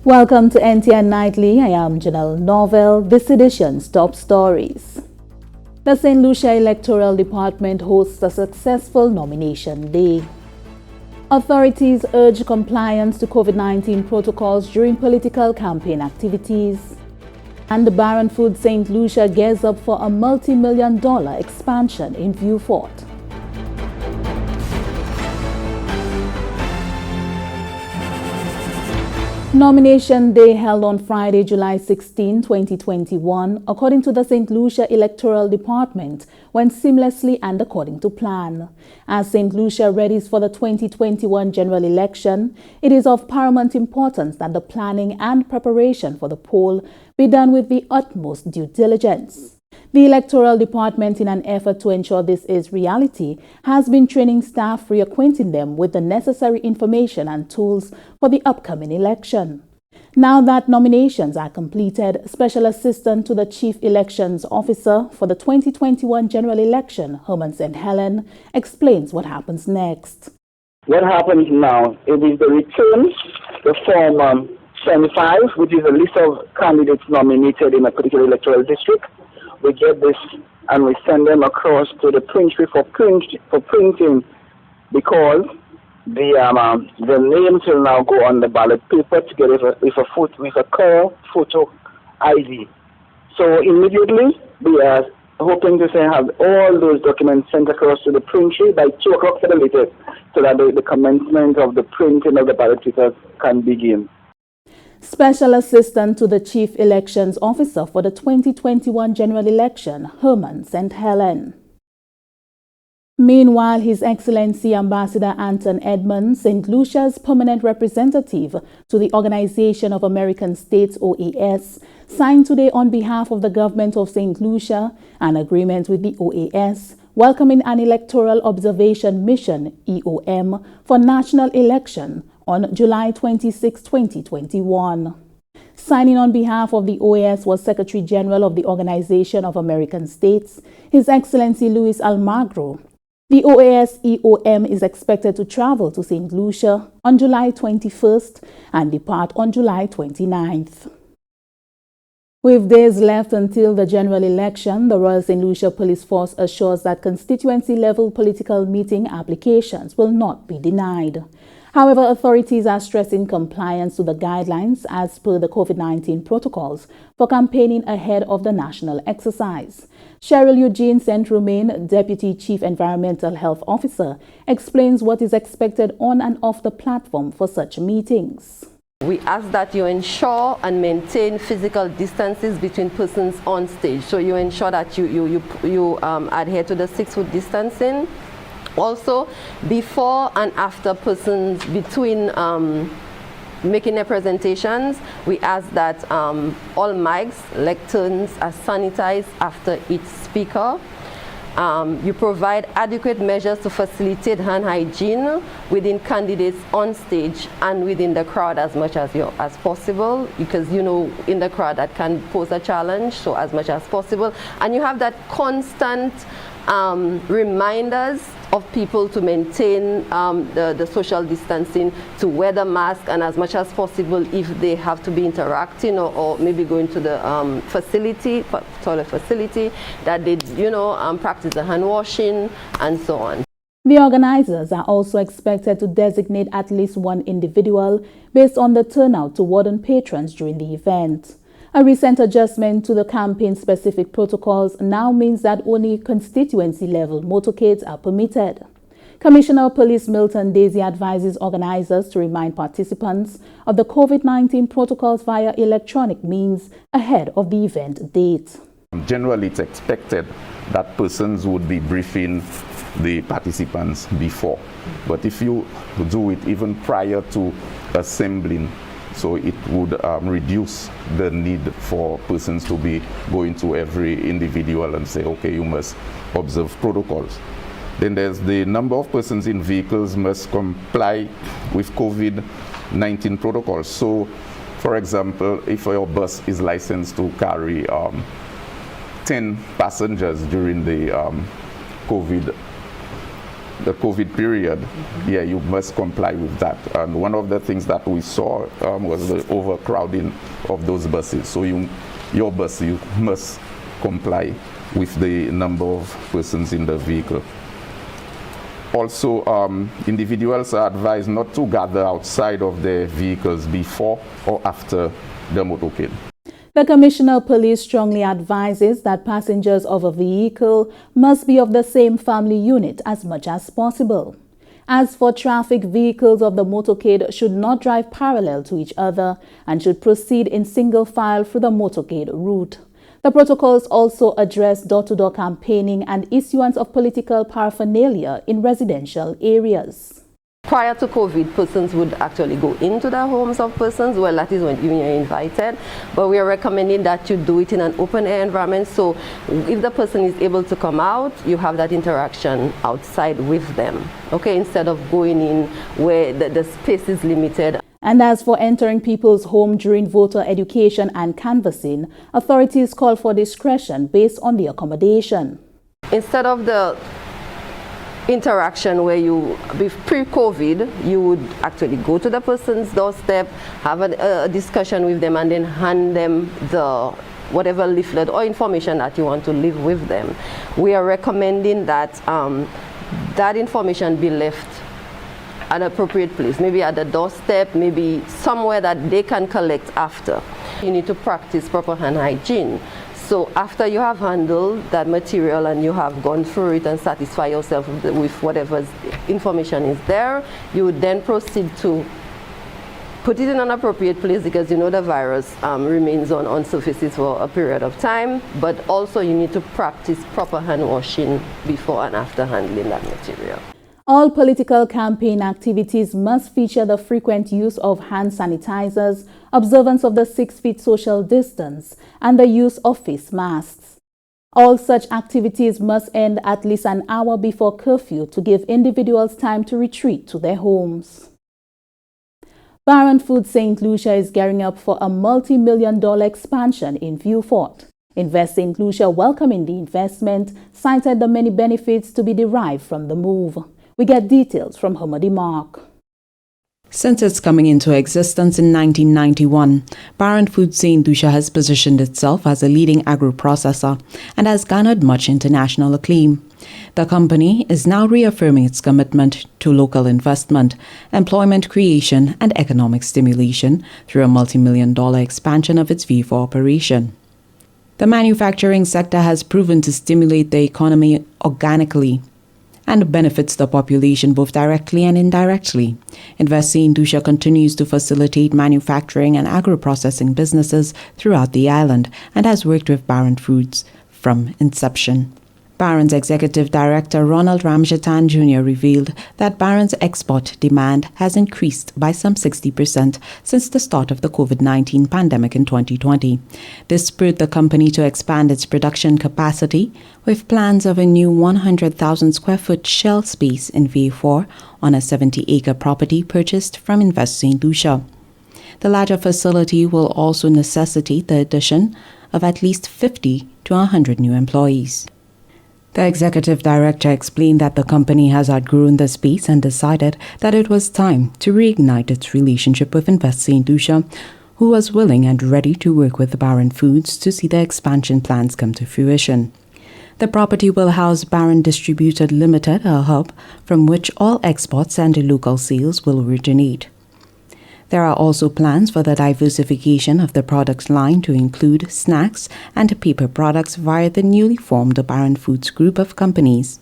Welcome to NTN Nightly. I am Janelle Novell. This edition's top stories. The Saint Lucia Electoral Department hosts a successful nomination day. Authorities urge compliance to COVID-19 protocols during political campaign activities. And the Barron Foods Saint Lucia gears up for a multi-million-dollar expansion in Vieux Fort. Nomination Day held on Friday, July 16, 2021, according to the Saint Lucia Electoral Department, went seamlessly and according to plan. As Saint Lucia readies for the 2021 general election, it is of paramount importance that the planning and preparation for the poll be done with the utmost due diligence. The Electoral Department, in an effort to ensure this is reality, has been training staff, reacquainting them with the necessary information and tools for the upcoming election. Now that nominations are completed, Special Assistant to the Chief Elections Officer for the 2021 general election, Herman St. Helen, explains what happens next. What happens now, it is the return, the Form 75, which is a list of candidates nominated in a particular electoral district. We get this and we send them across to the printery for printing, because the names will now go on the ballot paper together with a core photo ID. So immediately we are hoping to have all those documents sent across to the printery by 2 o'clock for the latest, so that the commencement of the printing of the ballot papers can begin. Special Assistant to the Chief Elections Officer for the 2021 general election, Herman St. Helen. Meanwhile, His Excellency Ambassador Anton Edmonds, St. Lucia's permanent representative to the Organization of American States, OAS, signed today on behalf of the government of St. Lucia an agreement with the OAS welcoming an electoral observation mission, EOM, for national election on July 26, 2021. Signing on behalf of the OAS was Secretary General of the Organization of American States, His Excellency Luis Almagro. The OAS EOM is expected to travel to St. Lucia on July 21st and depart on July 29th. With days left until the general election, the Royal St. Lucia Police Force assures that constituency-level political meeting applications will not be denied. However, authorities are stressing compliance to the guidelines as per the COVID-19 protocols for campaigning ahead of the national exercise. Cheryl Eugene St. Romain, Deputy Chief Environmental Health Officer, explains what is expected on and off the platform for such meetings. We ask that you ensure and maintain physical distances between persons on stage. So you ensure that you adhere to the 6-foot distancing. Also, before and after persons between making their presentations, we ask that all mics, lecterns are sanitized after each speaker. You provide adequate measures to facilitate hand hygiene within candidates on stage and within the crowd as much as possible, because in the crowd that can pose a challenge, so as much as possible. And you have that constant reminders of people to maintain the social distancing, to wear the mask, and as much as possible, if they have to be interacting or maybe going to the toilet facility, that they practice the hand washing and so on. The organizers are also expected to designate at least one individual based on the turnout to warden patrons during the event. A recent adjustment to the campaign-specific protocols now means that only constituency-level motorcades are permitted. Commissioner of Police Milton Daisy advises organizers to remind participants of the COVID-19 protocols via electronic means ahead of the event date. Generally, it's expected that persons would be briefing the participants before. But if you do it even prior to assembling, so it would reduce the need for persons to be going to every individual and say, okay, you must observe protocols. Then there's the number of persons in vehicles must comply with COVID-19 protocols. So, for example, if your bus is licensed to carry 10 passengers during the COVID the COVID period, yeah, you must comply with that. And one of the things that we saw was the overcrowding of those buses. So your bus, you must comply with the number of persons in the vehicle. Also, individuals are advised not to gather outside of their vehicles before or after the motorcade. The Commissioner of Police strongly advises that passengers of a vehicle must be of the same family unit as much as possible. As for traffic, vehicles of the motorcade should not drive parallel to each other and should proceed in single file through the motorcade route. The protocols also address door-to-door campaigning and issuance of political paraphernalia in residential areas. Prior to COVID, persons would actually go into the homes of persons. Well, that is when you're invited. But we are recommending that you do it in an open-air environment. So if the person is able to come out, you have that interaction outside with them, okay, instead of going in where the space is limited. And as for entering people's home during voter education and canvassing, authorities call for discretion based on the accommodation. Instead of the interaction where you, pre-COVID, you would actually go to the person's doorstep, have a discussion with them, and then hand them the whatever leaflet or information that you want to leave with them. We are recommending that that information be left at an appropriate place, maybe at the doorstep, maybe somewhere that they can collect after. You need to practice proper hand hygiene. So after you have handled that material and you have gone through it and satisfy yourself with whatever information is there, you would then proceed to put it in an appropriate place, because you know the virus remains on surfaces for a period of time, but also you need to practice proper hand washing before and after handling that material. All political campaign activities must feature the frequent use of hand sanitizers, observance of the 6 feet social distance, and the use of face masks. All such activities must end at least an hour before curfew to give individuals time to retreat to their homes. Barron Foods Saint Lucia is gearing up for a multi-million-dollar expansion in Vieux Fort. Invest Saint Lucia, welcoming the investment, cited the many benefits to be derived from the move. We get details from Hamadi Mark. Since its coming into existence in 1991, Barron Foods Saint Lucia has positioned itself as a leading agro-processor and has garnered much international acclaim. The company is now reaffirming its commitment to local investment, employment creation, and economic stimulation through a multi-million-dollar expansion of its Vieux Fort operation. The manufacturing sector has proven to stimulate the economy organically and benefits the population both directly and indirectly. Invest Saint Lucia continues to facilitate manufacturing and agro-processing businesses throughout the island and has worked with Barron Foods from inception. Barron's Executive Director Ronald Ramjatan Jr. revealed that Barron's export demand has increased by some 60% since the start of the COVID-19 pandemic in 2020. This spurred the company to expand its production capacity with plans of a new 100,000 square foot shell space in Vieux Fort on a 70-acre property purchased from Invest Saint Lucia. The larger facility will also necessitate the addition of at least 50 to 100 new employees. The executive director explained that the company has outgrown the space and decided that it was time to reignite its relationship with Invest Saint Lucia, who was willing and ready to work with Barron Foods to see the expansion plans come to fruition. The property will house Barron Distributed Limited, a hub from which all exports and local sales will originate. There are also plans for the diversification of the product line to include snacks and paper products via the newly formed Barron Foods group of companies.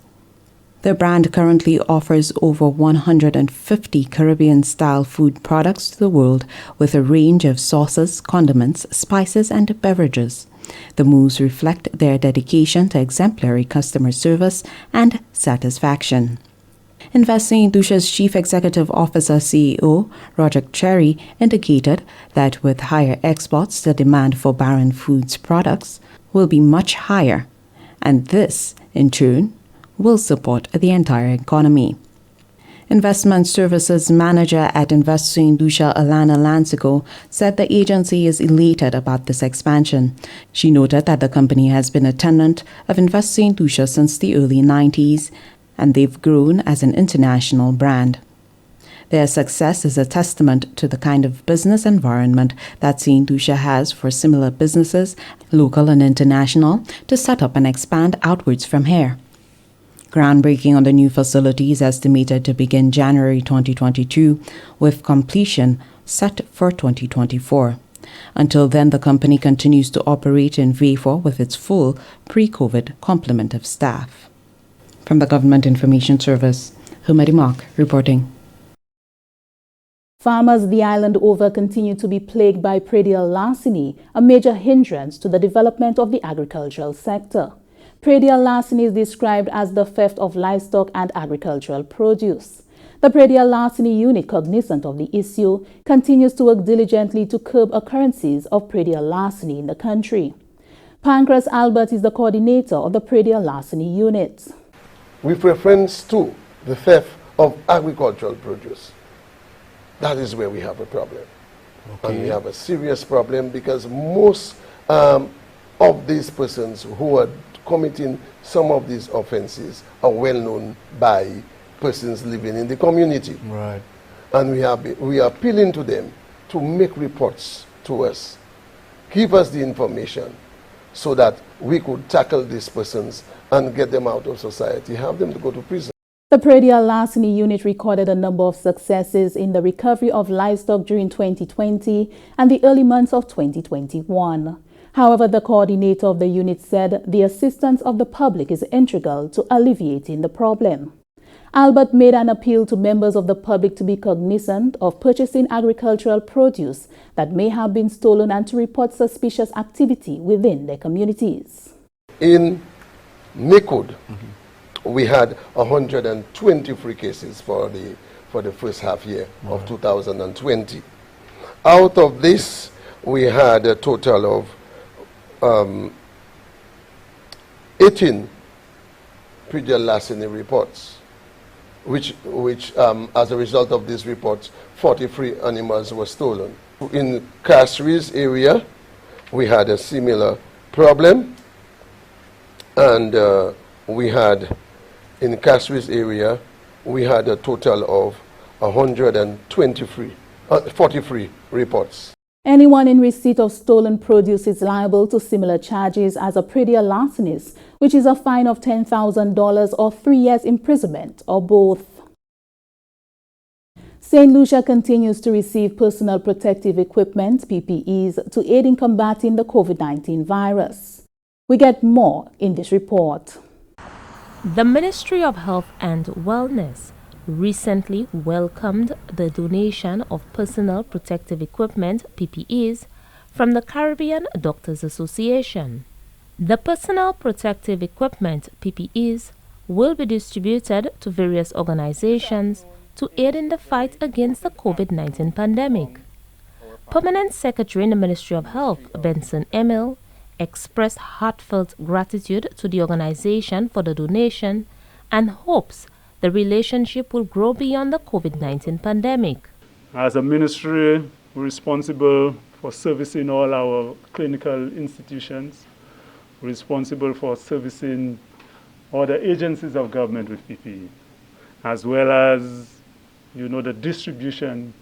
The brand currently offers over 150 Caribbean-style food products to the world with a range of sauces, condiments, spices, and beverages. The moves reflect their dedication to exemplary customer service and satisfaction. Invest Saint Lucia's Chief Executive Officer CEO, Roger Cherry, indicated that with higher exports, the demand for Barron Foods products will be much higher, and this, in turn, will support the entire economy. Investment Services Manager at Invest Saint Lucia, Alana Lansico, said the agency is elated about this expansion. She noted that the company has been a tenant of Invest Saint Lucia since the early 90s, and they've grown as an international brand. Their success is a testament to the kind of business environment that Saint Lucia has for similar businesses, local and international, to set up and expand outwards from here. Groundbreaking on the new facility is estimated to begin January 2022, with completion set for 2024. Until then, the company continues to operate in Vieux Fort with its full pre-COVID complement of staff. From the Government Information Service, Humadi Mark reporting. Farmers the island over continue to be plagued by praedial larceny, a major hindrance to the development of the agricultural sector. Praedial larceny is described as the theft of livestock and agricultural produce. The praedial larceny unit, cognizant of the issue, continues to work diligently to curb occurrences of praedial larceny in the country. Pancras Albert is the coordinator of the praedial larceny unit. With reference to the theft of agricultural produce, that is where we have a problem. Okay. And we have a serious problem because most of these persons who are committing some of these offenses are well known by persons living in the community. Right. And we are appealing to them to make reports to us, give us the information so that we could tackle these persons and get them out of society, have them to go to prison. The praedial larceny unit recorded a number of successes in the recovery of livestock during 2020 and the early months of 2021. However, the coordinator of the unit said the assistance of the public is integral to alleviating the problem. Albert made an appeal to members of the public to be cognizant of purchasing agricultural produce that may have been stolen and to report suspicious activity within their communities. In Nikud, we had 123 cases for the first half year of 2020. Out of this, we had a total of 18 praedial larceny reports, which as a result of these reports, 43 animals were stolen. In Castries area, we had a similar problem, and in Castries area, we had a total of 43 reports. Anyone in receipt of stolen produce is liable to similar charges as a praedial larcenist, which is a fine of $10,000 or 3 years imprisonment or both. Saint Lucia continues to receive personal protective equipment, PPEs, to aid in combating the COVID-19 virus. We get more in this report. The Ministry of Health and Wellness recently welcomed the donation of personal protective equipment, PPEs, from the Caribbean Doctors Association. The personal protective equipment, PPEs, will be distributed to various organizations to aid in the fight against the COVID-19 pandemic. Permanent Secretary in the Ministry of Health, Benson Emil, expressed heartfelt gratitude to the organization for the donation and hopes the relationship will grow beyond the COVID-19 pandemic. As a ministry, we're responsible for servicing all our clinical institutions. We're responsible for servicing all the agencies of government with PPE, as well as, the distribution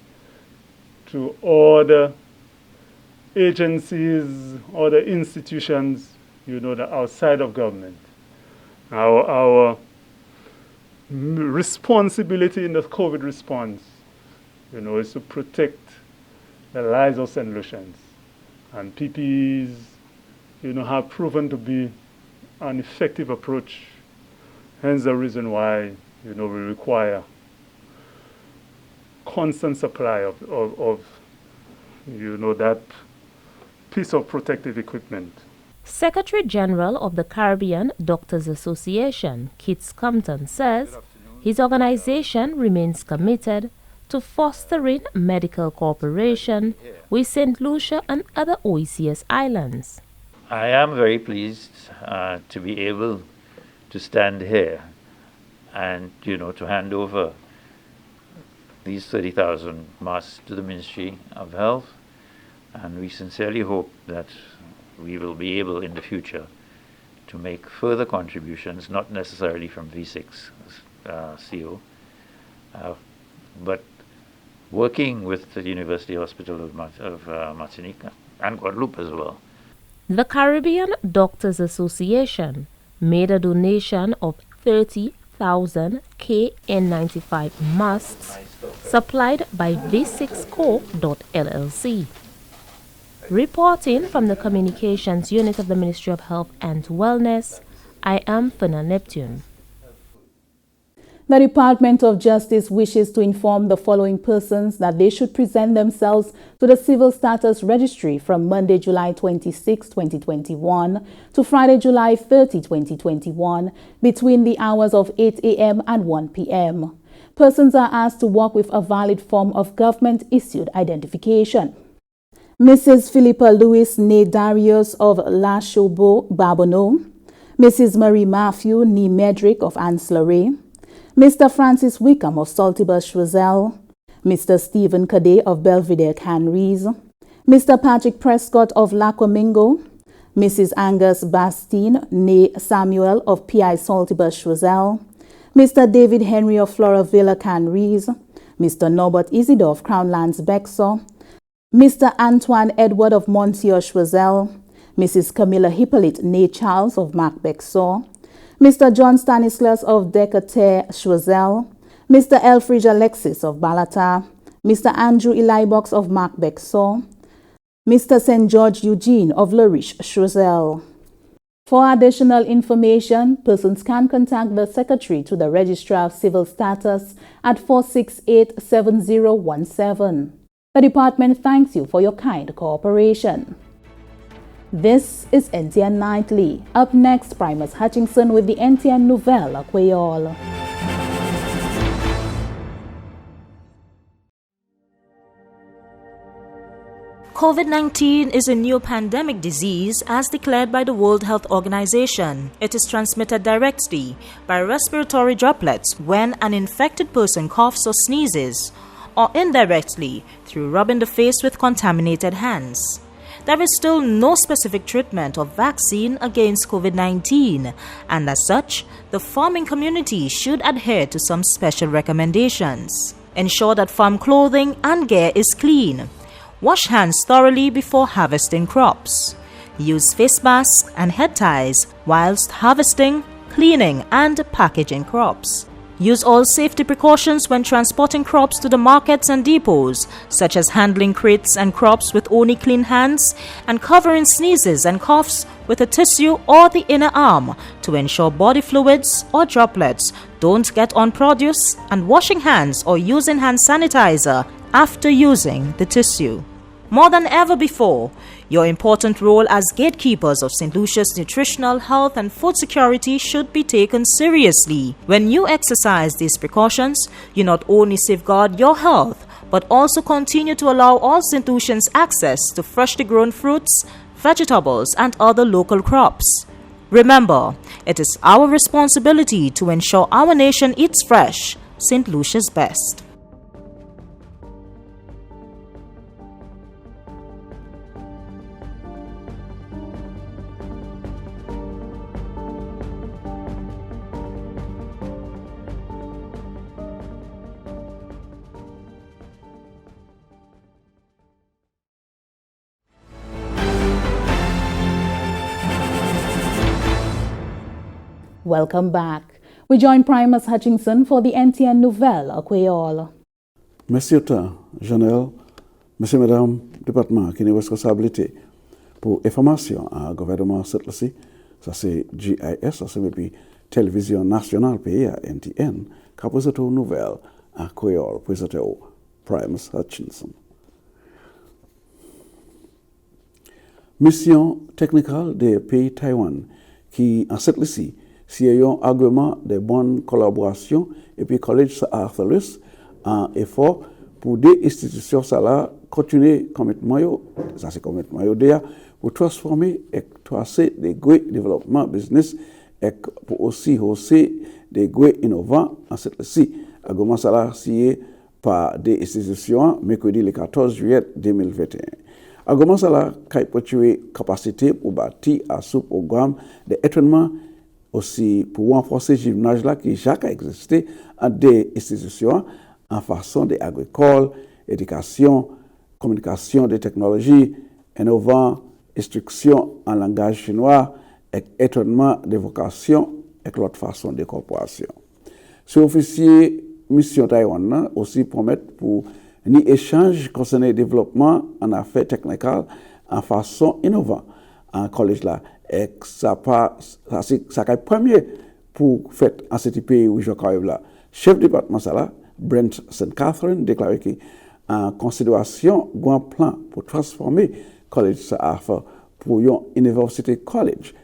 to all the agencies, all the institutions, the outside of government. Our responsibility in the COVID response, is to protect the lives of Saint Lucians. And PPEs, have proven to be an effective approach. Hence the reason why, we require constant supply of that piece of protective equipment. Secretary General of the Caribbean Doctors Association, Keith Compton, says his organization remains committed to fostering medical cooperation with Saint Lucia and other OECS islands. I am very pleased to be able to stand here and, to hand over these 30,000 masks to the Ministry of Health. And we sincerely hope that we will be able in the future to make further contributions, not necessarily from V6 CO. But working with the University Hospital of Martinique and Guadeloupe as well. The Caribbean Doctors Association made a donation of 30,000 KN95 masks supplied by V6Co.LLC. Reporting from the Communications Unit of the Ministry of Health and Wellness, I am Fina Neptune. The Department of Justice wishes to inform the following persons that they should present themselves to the Civil Status Registry from Monday, July 26, 2021 to Friday, July 30, 2021 between the hours of 8 a.m. and 1 p.m. Persons are asked to walk with a valid form of government-issued identification. Mrs. Philippa Louis Ne Darius of La Chobo, Barbono, Mrs. Marie Matthew Ne Medrick of Anslare, Mr. Francis Wickham of Saltibus Choiseul, Mr. Stephen Cadet of Belvedere Canries, Mr. Patrick Prescott of Lacomingo, Mrs. Angus Bastine Ne Samuel of P.I. Saltibus Choiseul, Mr. David Henry of Floravilla Canries, Mr. Norbert Isidore of Crownlands Bexor, Mr. Antoine Edward of Monsieur Choiseul, Mrs. Camilla Hippolyte Ne Charles of Marc Bexor, Mr. John Stanislas of Decatur Choiseul, Mr. Elfridge Alexis of Balata, Mr. Andrew Elibox of Marc Bexor, Mr. St. George Eugene of Lariche Choiseul. For additional information, persons can contact the Secretary to the Registrar of Civil Status at 468-7017. The Department thanks you for your kind cooperation. This is NTN Nightly. Up next, Primus Hutchinson with the NTN Nouvelle Creole. COVID-19 is a new pandemic disease as declared by the World Health Organization. It is transmitted directly by respiratory droplets when an infected person coughs or sneezes, or indirectly through rubbing the face with contaminated hands. There is still no specific treatment or vaccine against COVID-19, and as such, the farming community should adhere to some special recommendations. Ensure that farm clothing and gear is clean. Wash hands thoroughly before harvesting crops. Use face masks and head ties whilst harvesting, cleaning, and packaging crops. Use all safety precautions when transporting crops to the markets and depots, such as handling crates and crops with only clean hands and covering sneezes and coughs with a tissue or the inner arm to ensure body fluids or droplets don't get on produce, and washing hands or using hand sanitizer after using the tissue. More than ever before, your important role as gatekeepers of St. Lucia's nutritional, health, and food security should be taken seriously. When you exercise these precautions, you not only safeguard your health, but also continue to allow all St. Lucians access to freshly grown fruits, vegetables, and other local crops. Remember, it is our responsibility to ensure our nation eats fresh, St. Lucia's best. Welcome back. We join Primus Hutchinson for the NTN Nouvelle Creole. Monsieur Janelle, Monsieur Madame Département qui est responsabilité pour information à gouvernement Saint Lucia, ça c'est GIS, ça c'est depuis télévision nationale pays à NTN, qui a présenté une nouvelle à Creole, présenté au Primus Hutchinson. Mission technique des pays Taïwan qui en Saint Lucia si il y a un argument de bonne collaboration et puis Collège Arthurus en effort pour des institutions ça là continuer commitment ça c'est commitment déjà pour transformer et tracer des gros développement business et pour aussi hausser des gros innovants en cette ci argument ça là signé par des institutions mercredi le 14 juillet 2021. Argument ça là qui peut tuer capacité pour bâtir à ce programme d'étonnement aussi pour renforcer le gymnase là qui chaque a existé en des institutions en façon d'agricole, éducation, communication des technologies, innovant, instruction en langage chinois, et étonnement des vocations et l'autre façon de corporation. Ce officier mission Taïwan aussi promettent pour ni échange concernant le développement en affaires techniques en façon innovante en collège là et ça c'est premier pour faire en ce pays où je suis là. Chef département ça là Brent St. Catherine déclaré que en considération un plan pour transformer collège ça pour une université college.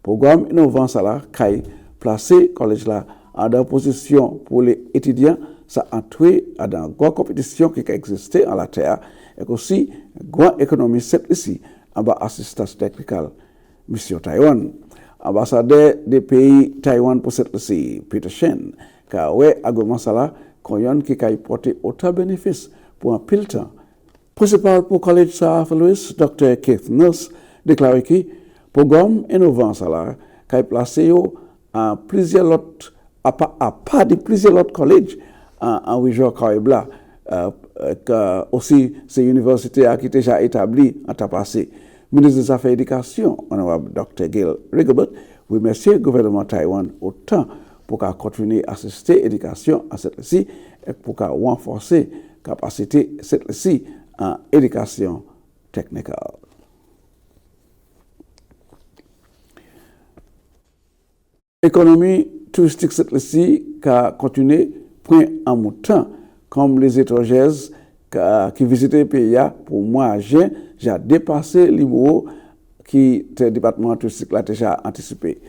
Programme innovant ça là qui placé collège là en position pour les étudiants ça entré dans une compétition qui existait en la terre et aussi une économie cette ici en bas assistance technique mission Taïwan. Ambassadeur des pays Taïwan pour cette ici Peter Shen car ouais argument ça là qu'on qui a porté autant bénéfice pour un pile temps. Principal pour collège Saint Lucia Dr. Keith Nurse déclaré que programme innovant ça là qui a placé en plusieurs autres à part de plusieurs autres collèges en région Caribla aussi ces universités qui déjà établies en temps passé. Ministre des Affaires éducation, honorable Dr. Gail Rigobert, remercie le gouvernement Taïwan autant pour continuer à assister l'éducation à cette-ci et pour renforcer la capacité de cette-ci en éducation technique. L'économie touristique cette-ci qui a continué point en montant comme les étrangers qui visitent le pays pour moi j'ai dépassé les niveaux qui le département touristique l'a déjà anticipé.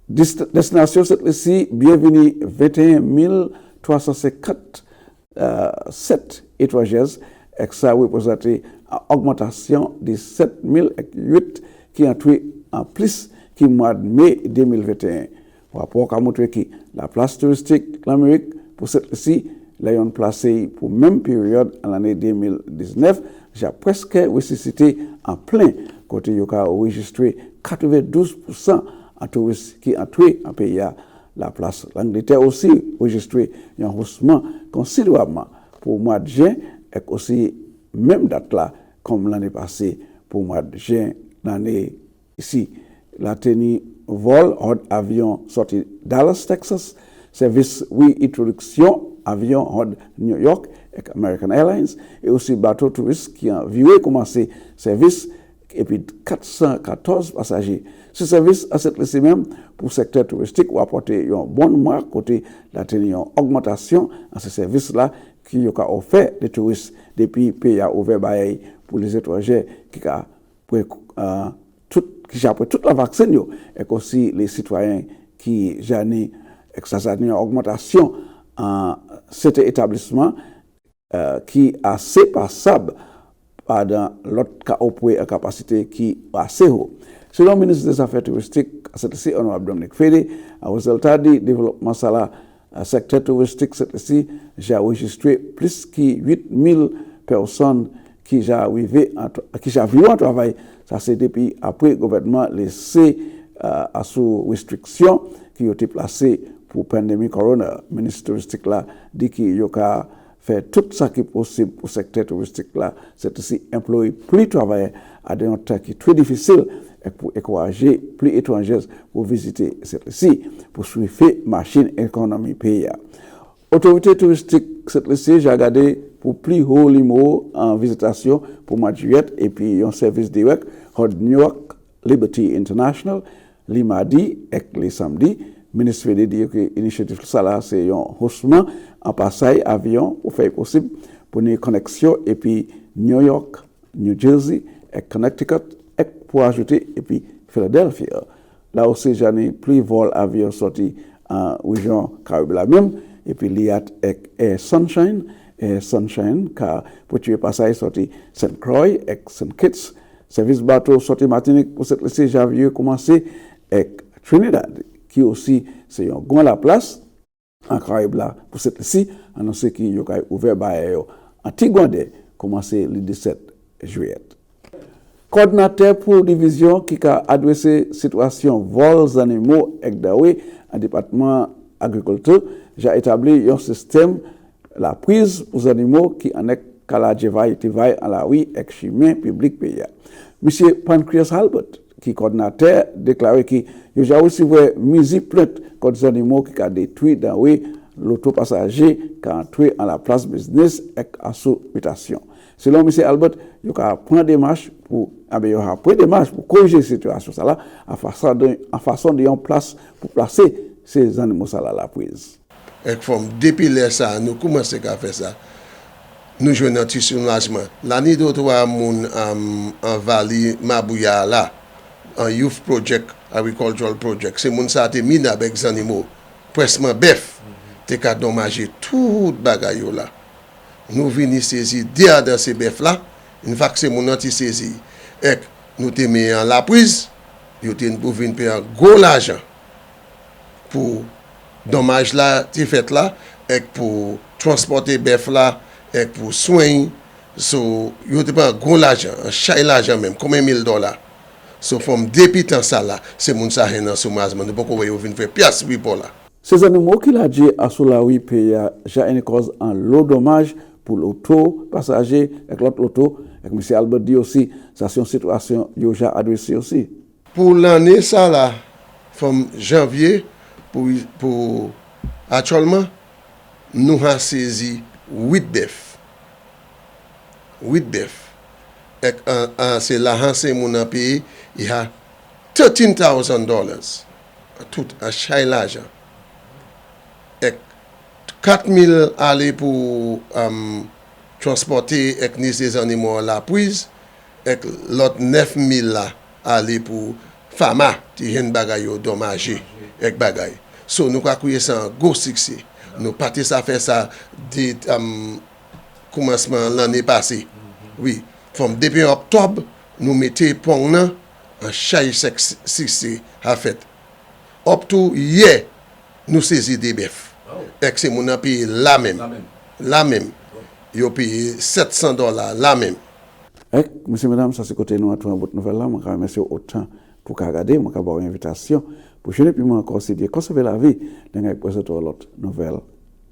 Destination cette-ci bienvenue 21 357 étrangers et ça représente une augmentation de 7008 qui ont entré en plus qui mois de mai 2021. Pour rapport à montrer que la place touristique de l'Amérique pour cette-ci l'a placé pour même période en l'année 2019, j'ai presque ressuscité en plein côté il a enregistré 92% en touristes qui entré en pays à la place. L'Angleterre aussi enregistré un haussement considérablement pour le mois de juin et aussi même date là comme l'année passée pour le mois de juin l'année ici. La tenue vol hors avion sorti Dallas, Texas, service introduction avion hors New York avec American Airlines et aussi bateau touriste qui a vu commencer service et puis 414 passagers. Ce service à cette liste même pour le secteur touristique a apporté une bonne marque côté la tenue en augmentation à ce service là qui a offert des touristes depuis pays a ouvert pour les étrangers qui a qui après toute la vaccine et aussi les citoyens qui j'année une augmentation en cet établissement qui est assez passable dans l'autre cas au point à capacité qui est assez haut. Selon le ministre des Affaires touristiques, c'est honorable Dominique Fédé, au résultat du développement salaire secteur touristique, c'est j'ai enregistré plus que 8000 personnes qui j'ai arrivé en travail. Ça c'est depuis après le gouvernement laissé à sous restriction qui ont été placées pour la pandémie corona. Le ministre touristique là dit qu'il a fait tout ce qui est possible pour le secteur touristique là. C'est aussi employer plus de travailleurs à des temps qui est très difficile et pour encourager plus d'étrangers pour visiter cette-ci, pour suivre machine économie pays. Autorité touristique cette-ci, j'ai regardé pour plus haut niveau en visitation pour mois de juillet et puis un service direct de New York Liberty International, les mardis et les samedis. Le ministre Fédé dit que l'initiative ça c'est un haussement en passage avion pour faire possible pour une connexion et puis New York, New Jersey et Connecticut et pour ajouter et puis Philadelphia. Là aussi j'en ai plus vol avion sorti en région Caribbean même et puis liat et Sunshine car pour tuer passage sorti St. Croix et St. Kitts. Service bateau sorti Martinique pour cette lycée Javier commencé avec Trinidad qui aussi c'est un grand la place en Caraïbes pour cette lycée annoncé qu'il a ouvert en Tigouandé commencé le 17 juillet. Coordinateur pour division qui a adressé situation vols animaux ekdawe en département agriculture, j'ai établi un système la prise aux animaux qui en est qu'à la travail à la rue et chemin public pays. Monsieur Pancreas Albert, qui coordinateur, déclaré qu'il y a aussi mis plainte contre les animaux qui a détruit dans l'auto-passager qui a entré en la place business et à sous mutation. Selon M. Albert, il y a pris des marches pour corriger la situation là, en façon de en place pour placer ces animaux à la prise. Et comme depuis ça, nous commençons à faire ça. Nous jouons un petit soulagement. L'année d'autre, en Valley Mabouya là, un youth project, agricultural project, c'est mon ça a été mis avec les animaux, presque bœuf, t'es qu'à dommager tout bagaille là. Nous venons saisir derrière dans ces bœufs là, une fois que c'est mon anti saisi, et nous te mis en la prise, nous te pour venir payer un gros argent pour dommage là, t'es fait là, et pour transporter bœuf là, et pour soigner, so yo te prend gros l'argent, un chay l'argent même, combien $1000. So from depuis temps ça là, c'est mon ça dans soumazement, nous pas qu'on va venir faire pièce oui pour là. Ces animaux qui l'a dit à Soulawi pays j'ai une cause en lot dommage pour l'auto passager avec l'autre auto avec M. Albert dit aussi ça c'est une situation yo j'ai adressé aussi. Pour l'année ça là, from janvier pour actuellement nous avons saisi 8 bœufs. 8 bœufs. Et c'est là c'est mon pays, il y a $13,000 tout à chaque l'argent. Et 4,000 aller pour transporter et ces animaux à la prise et l'autre 9,000 là aller pour fama qui hen bagay dommagé et bagay. So nous avons créé ça un gros succès. Nous partis ça fait ça dès commencement l'année passée. Oui, depuis octobre, nous mettons pont en chaque succès à fait. Up to hier, nous saisissons des bœufs. Et c'est mon pays là même. Là même. Ils ont payé $700 là même. Monsieur, madame, ça c'est côté nous à tout votre nouvelle là. Je remercie autant pour regarder, je vais avoir une invitation. Pour je ne puis encore dire conserver la vie, je vais présenter l'autre nouvelle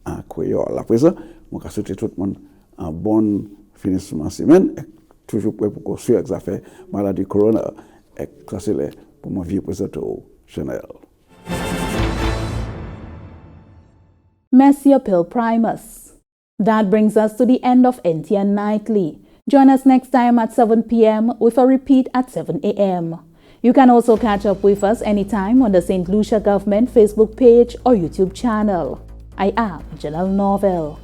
en créole. À présent, je vais souhaiter tout le monde un bon finissement de semaine, et toujours prêt pour construire les affaires maladie corona, et ça c'est pour mon vieux présentateur général. Merci Appeal Primus. That brings us to the end of NTN Nightly. Join us next time at 7 p.m. with a repeat at 7 a.m. You can also catch up with us anytime on the Saint Lucia Government Facebook page or YouTube channel. I am Janelle Norville.